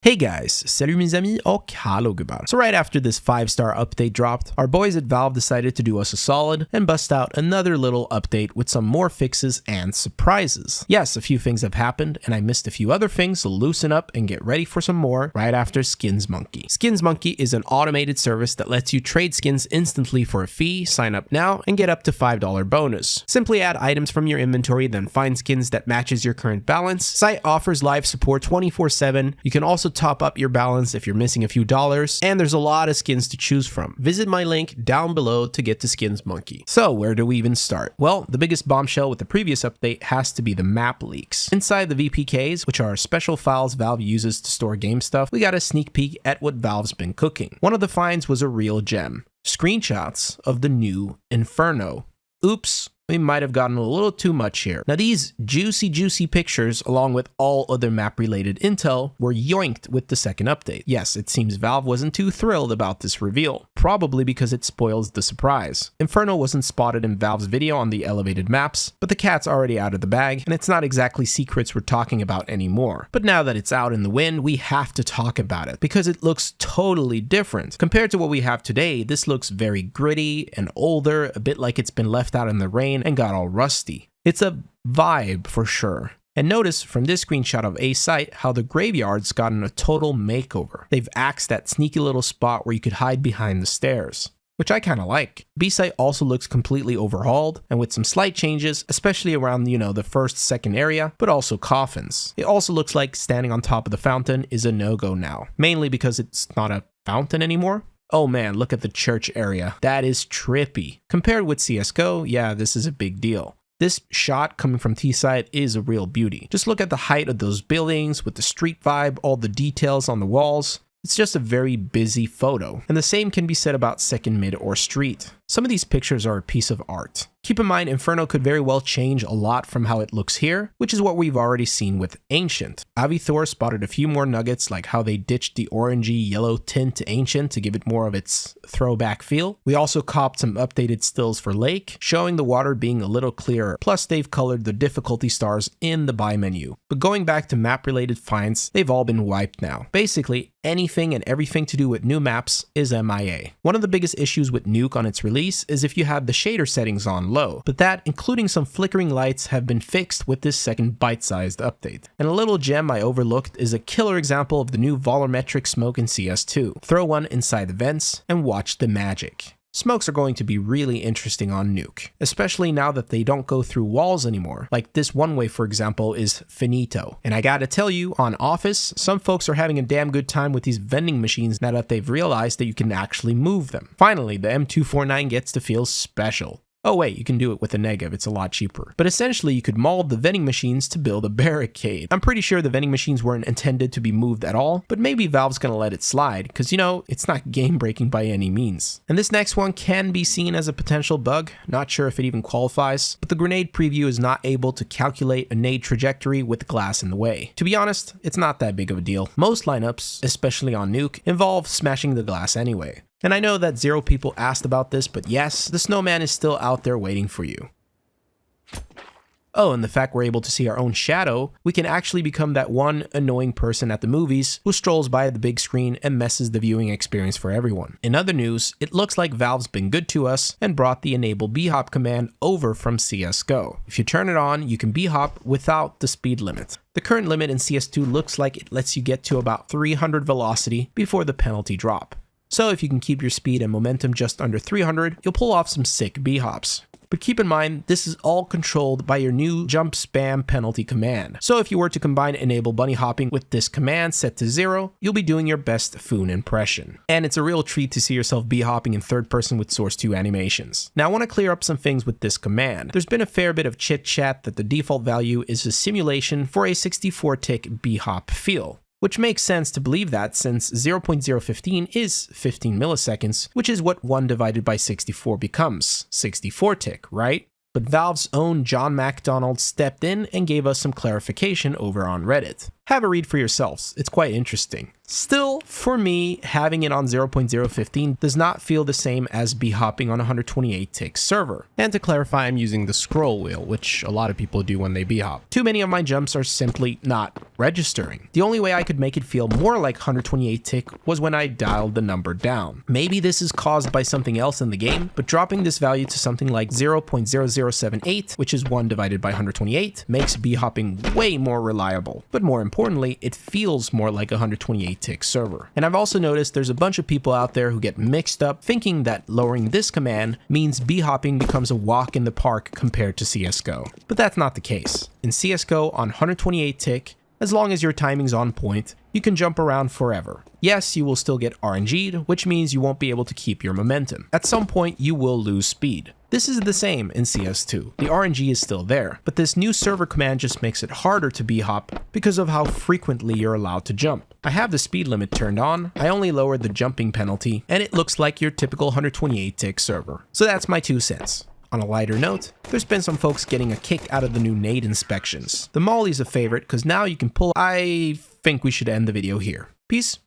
Hey guys, salut mes amis, och hallå gubbar. So right after this 5-star update dropped, our boys at Valve decided to do us a solid and bust out another little update with some more fixes and surprises. Yes, a few things have happened and I missed a few other things, so loosen up and get ready for some more right after Skins Monkey. Skins Monkey is an automated service that lets you trade skins instantly for a fee, sign up now, and get up to $5 bonus. Simply add items from your inventory, then find skins that matches your current balance. Site offers live support 24/7. You can also top up your balance if you're missing a few dollars, and there's a lot of skins to choose from. Visit my link down below to get to Skins Monkey. So where do we even start? Well, the biggest bombshell with the previous update has to be the map leaks. Inside the VPKs, which are special files Valve uses to store game stuff, we got a sneak peek at what Valve's been cooking. One of the finds was a real gem. Screenshots of the new Inferno. Oops. We might have gotten a little too much here. Now these juicy pictures, along with all other map related intel, were yoinked with the second update. Yes, it seems Valve wasn't too thrilled about this reveal, probably because it spoils the surprise. Inferno wasn't spotted in Valve's video on the elevated maps, but the cat's already out of the bag, and it's not exactly secrets we're talking about anymore. But now that it's out in the wind, we have to talk about it, because it looks totally different. Compared to what we have today, this looks very gritty and older, a bit like it's been left out in the rain and got all rusty. It's a vibe for sure. And notice from this screenshot of a site how the graveyard's gotten a total makeover. They've axed that sneaky little spot where you could hide behind the stairs, which I kind of like. B-site also looks completely overhauled and with some slight changes, especially around, the first, second area, but also coffins. It also looks like standing on top of the fountain is a no-go now, mainly because it's not a fountain anymore. Oh man, look at the church area. That is trippy. Compared with CSGO, yeah, this is a big deal. This shot coming from T-side is a real beauty. Just look at the height of those buildings with the street vibe, all the details on the walls. It's just a very busy photo. And the same can be said about second mid or street. Some of these pictures are a piece of art. Keep in mind, Inferno could very well change a lot from how it looks here, which is what we've already seen with Ancient. Thour spotted a few more nuggets, like how they ditched the orangey yellow tint to Ancient to give it more of its throwback feel. We also copped some updated stills for Lake, showing the water being a little clearer, plus they've colored the difficulty stars in the buy menu. But going back to map related finds, they've all been wiped now. Basically, anything and everything to do with new maps is MIA. One of the biggest issues with Nuke on its release is if you have the shader settings on low, but that, including some flickering lights, have been fixed with this second bite-sized update. And a little gem I overlooked is a killer example of the new volumetric smoke in CS2. Throw one inside the vents and watch the magic. Smokes are going to be really interesting on Nuke, especially now that they don't go through walls anymore. Like this one way, for example, is finito. And I gotta tell you, on Office, some folks are having a damn good time with these vending machines now that they've realized that you can actually move them. Finally, the M249 gets to feel special. Oh wait, you can do it with a negative, it's a lot cheaper. But essentially you could mold the vending machines to build a barricade. I'm pretty sure the vending machines weren't intended to be moved at all, but maybe Valve's gonna let it slide, because it's not game breaking by any means. And this next one can be seen as a potential bug, not sure if it even qualifies, but the grenade preview is not able to calculate a nade trajectory with glass in the way. To be honest, it's not that big of a deal. Most lineups, especially on Nuke, involve smashing the glass anyway. And I know that 0 people asked about this, but yes, the snowman is still out there waiting for you. Oh, and the fact we're able to see our own shadow, we can actually become that one annoying person at the movies who strolls by the big screen and messes the viewing experience for everyone. In other news, it looks like Valve's been good to us and brought the enable bhop command over from CSGO. If you turn it on, you can bhop without the speed limit. The current limit in CS2 looks like it lets you get to about 300 velocity before the penalty drop. So if you can keep your speed and momentum just under 300, you'll pull off some sick bhops. But keep in mind, this is all controlled by your new jump spam penalty command. So if you were to combine enable bunny hopping with this command set to 0, you'll be doing your best Foon impression. And it's a real treat to see yourself bhopping in third person with Source 2 animations. Now I want to clear up some things with this command. There's been a fair bit of chit chat that the default value is a simulation for a 64 tick bhop feel. Which makes sense to believe that since 0.015 is 15 milliseconds, which is what 1 divided by 64 becomes, 64 tick, right? But Valve's own John McDonald stepped in and gave us some clarification over on Reddit. Have a read for yourselves, it's quite interesting. Still, for me, having it on 0.015 does not feel the same as b-hopping on a 128 tick server. And to clarify, I'm using the scroll wheel, which a lot of people do when they b-hop. Too many of my jumps are simply not registering. The only way I could make it feel more like 128 tick was when I dialed the number down. Maybe this is caused by something else in the game, but dropping this value to something like 0.0078, which is 1 divided by 128, makes b-hopping way more reliable. But more importantly, it feels more like a 128 tick server. And I've also noticed there's a bunch of people out there who get mixed up thinking that lowering this command means b-hopping becomes a walk in the park compared to CSGO. But that's not the case. In CSGO on 128 tick, as long as your timing's on point, you can jump around forever. Yes, you will still get RNG'd, which means you won't be able to keep your momentum. At some point, you will lose speed. This is the same in CS2. The RNG is still there, but this new server command just makes it harder to b-hop because of how frequently you're allowed to jump. I have the speed limit turned on, I only lowered the jumping penalty, and it looks like your typical 128 tick server. So that's my 2 cents. On a lighter note, there's been some folks getting a kick out of the new nade inspections. The Molly's a favorite because now you can pull. I think we should end the video here. Peace.